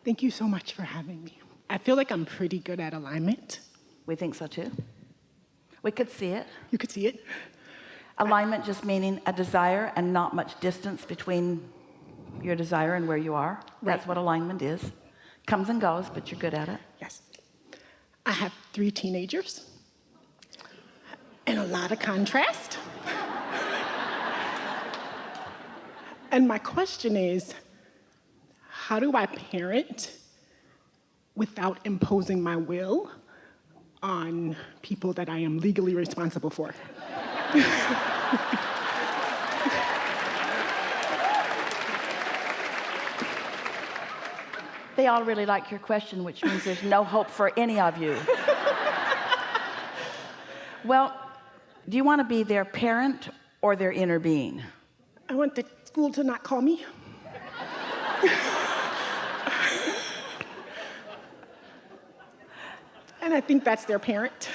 Thank you so much for having me. I feel like I'm pretty good at alignment. We think so too. We could see it. You could see it. Alignment just meaning a desire and not much distance between your desire and where you are. That's what alignment is. Comes and goes, but you're good at it. Yes. I have 3 teenagers and a lot of contrast. And my question is, how do I parent without imposing my will on people that I am legally responsible for? They all really like your question, which means there's no hope for any of you. Well, do you want to be their parent or their inner being? I want the school to not call me. And I think that's their parent.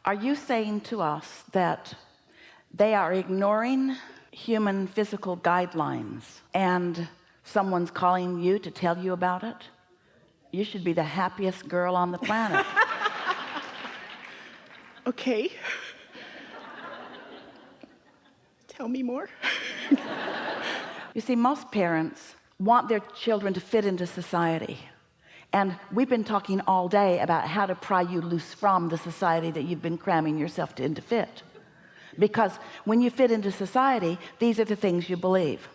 Are you saying to us that they are ignoring human physical guidelines and someone's calling you to tell you about it? You should be the happiest girl on the planet. Okay. Tell me more. You see, most parents want their children to fit into society. And we've been talking all day about how to pry you loose from the society that you've been cramming yourself in to fit. Because when you fit into society, these are the things you believe.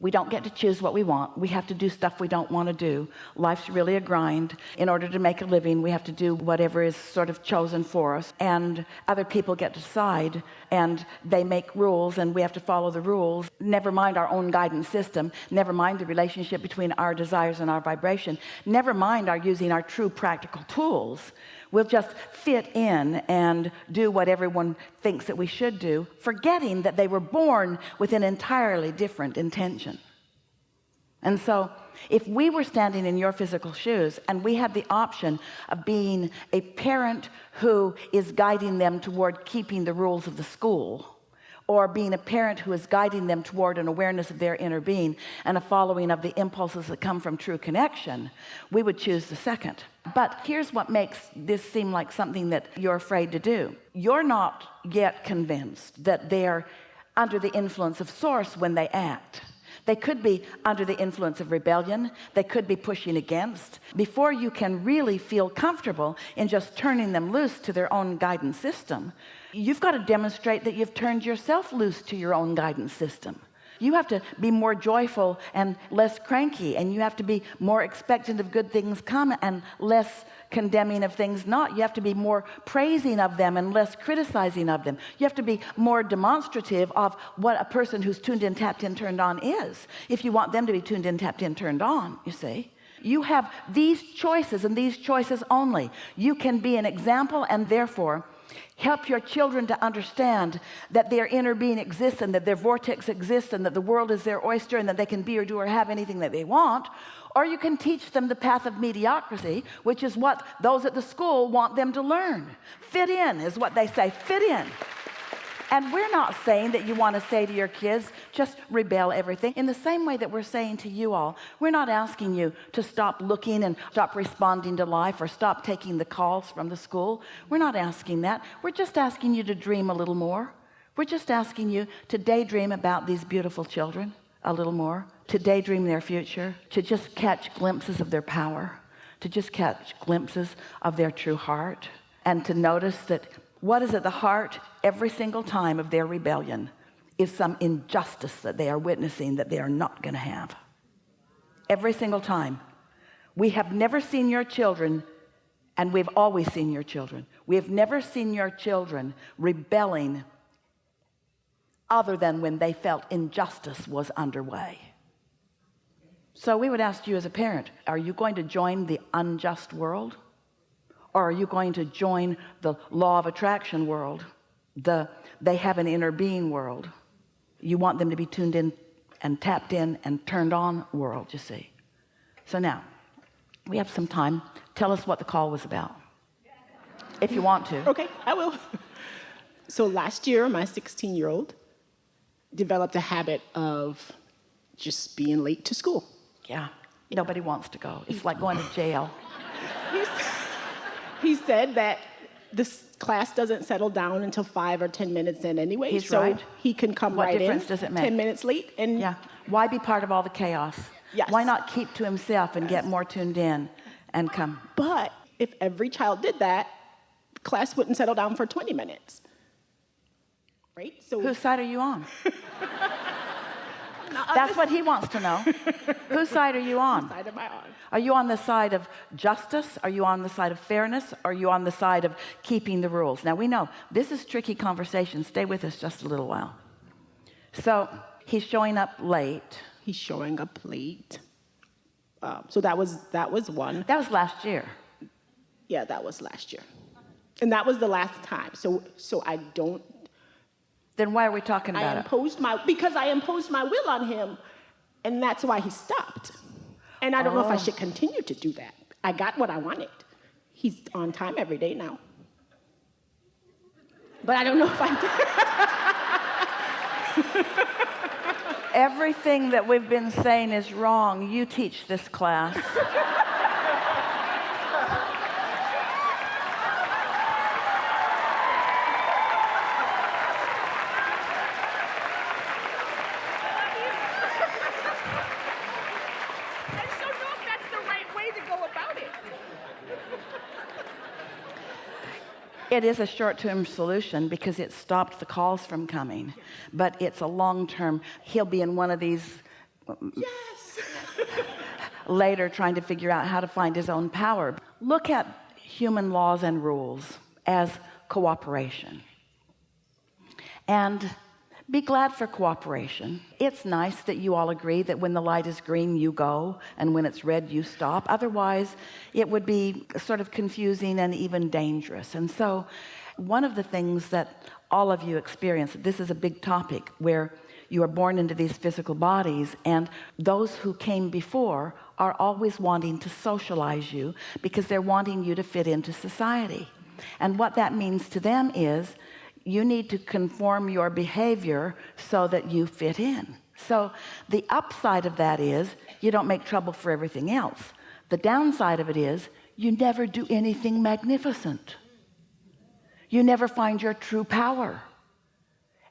We don't get to choose what we want. We have to do stuff we don't want to do. Life's really a grind. In order to make a living, we have to do whatever is sort of chosen for us. And other people get to decide, and they make rules, and we have to follow the rules. Never mind our own guidance system. Never mind the relationship between our desires and our vibration. Never mind our using our true practical tools. We'll just fit in and do what everyone thinks that we should do, forgetting that they were born with an entirely different intention. And so if we were standing in your physical shoes and we had the option of being a parent who is guiding them toward keeping the rules of the school, or being a parent who is guiding them toward an awareness of their inner being and a following of the impulses that come from true connection, we would choose the second. But here's what makes this seem like something that you're afraid to do. You're not yet convinced that they're under the influence of source when they act. They could be under the influence of rebellion. They could be pushing against. Before you can really feel comfortable in just turning them loose to their own guidance system, you've got to demonstrate that you've turned yourself loose to your own guidance system. You have to be more joyful and less cranky, and you have to be more expectant of good things come and less condemning of things not. You have to be more praising of them and less criticizing of them. You have to be more demonstrative of what a person who's tuned in, tapped in, turned on is, if you want them to be tuned in, tapped in, turned on. You see, you have these choices and these choices only. You can be an example and therefore help your children to understand that their inner being exists and that their vortex exists and that the world is their oyster and that they can be or do or have anything that they want. Or you can teach them the path of mediocrity, which is what those at the school want them to learn. Fit in is what they say, fit in. And we're not saying that you want to say to your kids, just rebel everything. In the same way that we're saying to you all, we're not asking you to stop looking and stop responding to life or stop taking the calls from the school. We're not asking that. We're just asking you to dream a little more. We're just asking you to daydream about these beautiful children a little more, to daydream their future, to just catch glimpses of their power, to just catch glimpses of their true heart, and to notice that what is at the heart every single time of their rebellion is some injustice that they are witnessing that they are not going to have. Every single time. We have never seen your children, and we've always seen your children. We have never seen your children rebelling other than when they felt injustice was underway. So we would ask you as a parent, are you going to join the unjust world? Or are you going to join the law of attraction world, they have an inner being world? You want them to be tuned in and tapped in and turned on world, you see. So now we have some time. Tell us what the call was about, if you want to. Okay, I will. So last year, my 16-year-old developed a habit of just being late to school. Yeah. Nobody wants to go. It's like going to jail. He said that this class doesn't settle down until 5 or 10 minutes in anyway. He's so right. he can come What right in. difference does it make? 10 minutes late. And Yeah. Why be part of all the chaos? Yes. Why not keep to himself and get more tuned in and come? But if every child did that, class wouldn't settle down for 20 minutes. Right? So Whose side are you on? That's what he wants to know. Whose side are you on? side am I on? Are you on the side of justice? Are you on the side of fairness? Are you on the side of keeping the rules? Now we know this is tricky conversation. Stay with us just a little while. So he's showing up late. He's showing up late. So that was one. That was last year. Yeah, that was last year. And that was the last time. So I don't. Then why are we talking about it? Because I imposed my will on him, and that's why he stopped. And I don't know if I should continue to do that. I got what I wanted. He's on time every day now. But I don't know if I do. Everything that we've been saying is wrong. You teach this class. It is a short-term solution because it stopped the calls from coming, but it's a long-term. He'll be in one of these Yes. later trying to figure out how to find his own power. Look at human laws and rules as cooperation. And be glad for cooperation. It's nice that you all agree that when the light is green, you go, and when it's red, you stop. Otherwise, it would be sort of confusing and even dangerous. And so one of the things that all of you experience, this is a big topic, where you are born into these physical bodies, and those who came before are always wanting to socialize you because they're wanting you to fit into society. And what that means to them is you need to conform your behavior so that you fit in. So the upside of that is you don't make trouble for everything else. The downside of it is you never do anything magnificent. You never find your true power.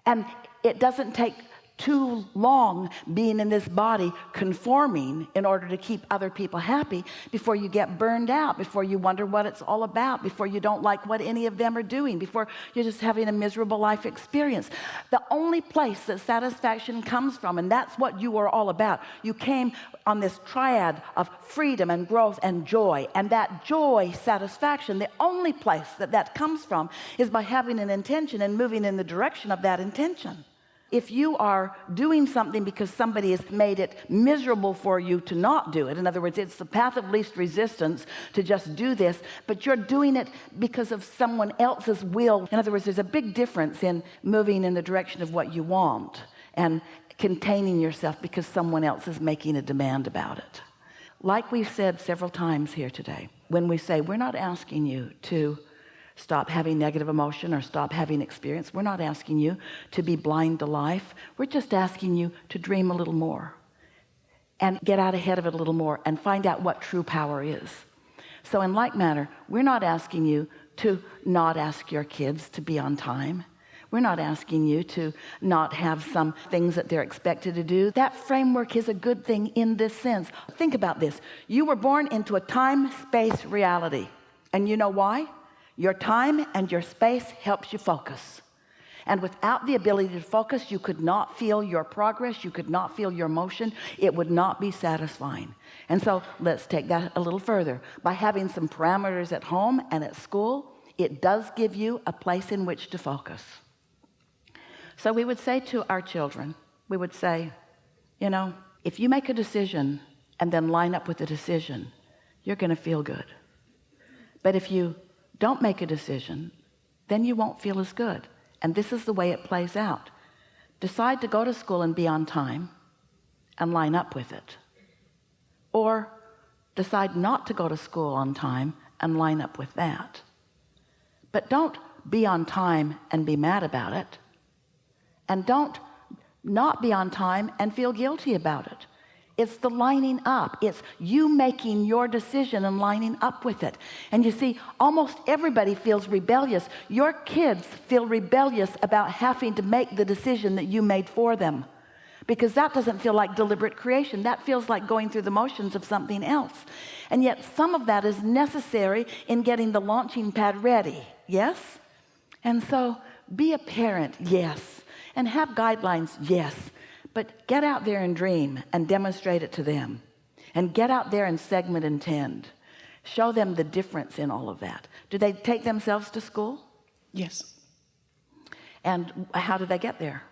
And it doesn't take too long being in this body conforming in order to keep other people happy before you get burned out, before you wonder what it's all about, before you don't like what any of them are doing, before you're just having a miserable life experience. The only place that satisfaction comes from, and that's what you are all about. You came on this triad of freedom and growth and joy, and that joy, satisfaction, the only place that that comes from is by having an intention and moving in the direction of that intention. If you are doing something because somebody has made it miserable for you to not do it, in other words, it's the path of least resistance to just do this, but you're doing it because of someone else's will. In other words, there's a big difference in moving in the direction of what you want and containing yourself because someone else is making a demand about it. Like we've said several times here today, when we say we're not asking you to stop having negative emotion or stop having experience, we're not asking you to be blind to life. We're just asking you to dream a little more and get out ahead of it a little more and find out what true power is. So in like manner, we're not asking you to not ask your kids to be on time. We're not asking you to not have some things that they're expected to do. That framework is a good thing in this sense. Think about this. You were born into a time-space reality. And you know why? Your time and your space helps you focus. And without the ability to focus, you could not feel your progress. You could not feel your motion. It would not be satisfying. And so let's take that a little further. By having some parameters at home and at school, it does give you a place in which to focus. So we would say to our children, we would say, you know, if you make a decision and then line up with the decision, you're going to feel good. But if you don't make a decision, then you won't feel as good. And this is the way it plays out. Decide to go to school and be on time and line up with it. Or decide not to go to school on time and line up with that. But don't be on time and be mad about it. And don't not be on time and feel guilty about it. It's the lining up. It's you making your decision and lining up with it. And you see, almost everybody feels rebellious. Your kids feel rebellious about having to make the decision that you made for them, because that doesn't feel like deliberate creation. That feels like going through the motions of something else. And yet some of that is necessary in getting the launching pad ready. Yes? And so be a parent, yes. And have guidelines, yes. But get out there and dream and demonstrate it to them. And get out there and segment and tend. Show them the difference in all of that. Do they take themselves to school? Yes. And how do they get there?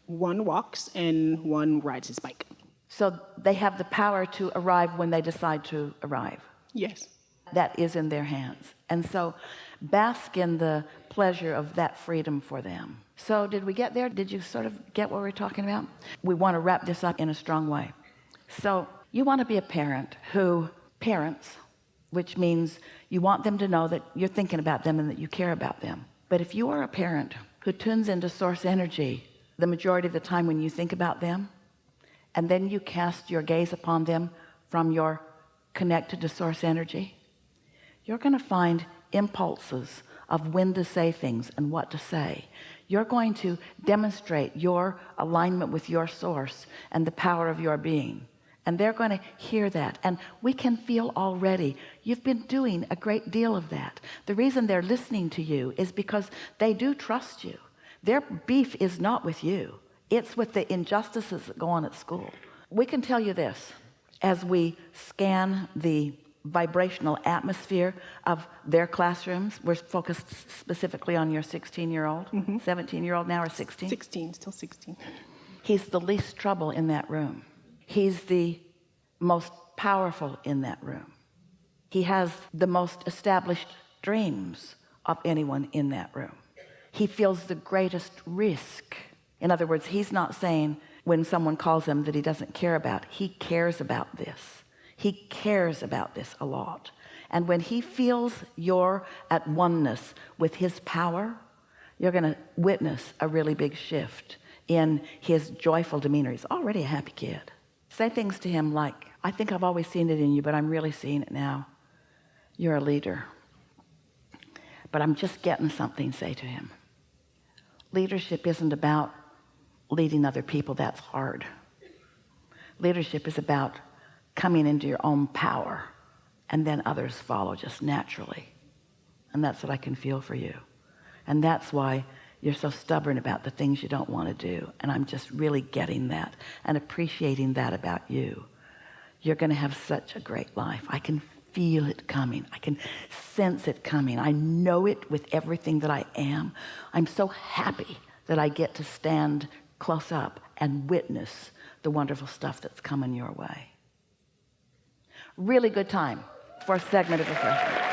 One walks and one rides his bike. So they have the power to arrive when they decide to arrive. Yes. That is in their hands. And so bask in the pleasure of that freedom for them. So did we get there? Did you sort of get what we're talking about? We want to wrap this up in a strong way. So you want to be a parent who parents, which means you want them to know that you're thinking about them and that you care about them. But if you are a parent who tunes into source energy the majority of the time when you think about them, and then you cast your gaze upon them from your connected to source energy, you're going to find impulses of when to say things and what to say. You're going to demonstrate your alignment with your source and the power of your being. And they're going to hear that. And we can feel already you've been doing a great deal of that. The reason they're listening to you is because they do trust you. Their beef is not with you. It's with the injustices that go on at school. We can tell you this, as we scan the vibrational atmosphere of their classrooms. We're focused specifically on your 16-year-old, 17-year-old now, or 16? 16, still 16. He's the least trouble in that room. He's the most powerful in that room. He has the most established dreams of anyone in that room. He feels the greatest risk. In other words, he's not saying when someone calls him that he doesn't care about. He cares about this. He cares about this a lot. And when he feels you're at oneness with his power, you're going to witness a really big shift in his joyful demeanor. He's already a happy kid. Say things to him like, I think I've always seen it in you, but I'm really seeing it now. You're a leader. But I'm just getting something, say to him. Leadership isn't about leading other people. That's hard. Leadership is about coming into your own power, and then others follow just naturally. And that's what I can feel for you. And that's why you're so stubborn about the things you don't want to do. And I'm just really getting that and appreciating that about you. You're going to have such a great life. I can feel it coming. I can sense it coming. I know it with everything that I am. I'm so happy that I get to stand close up and witness the wonderful stuff that's coming your way. Really good time for a segment of the session.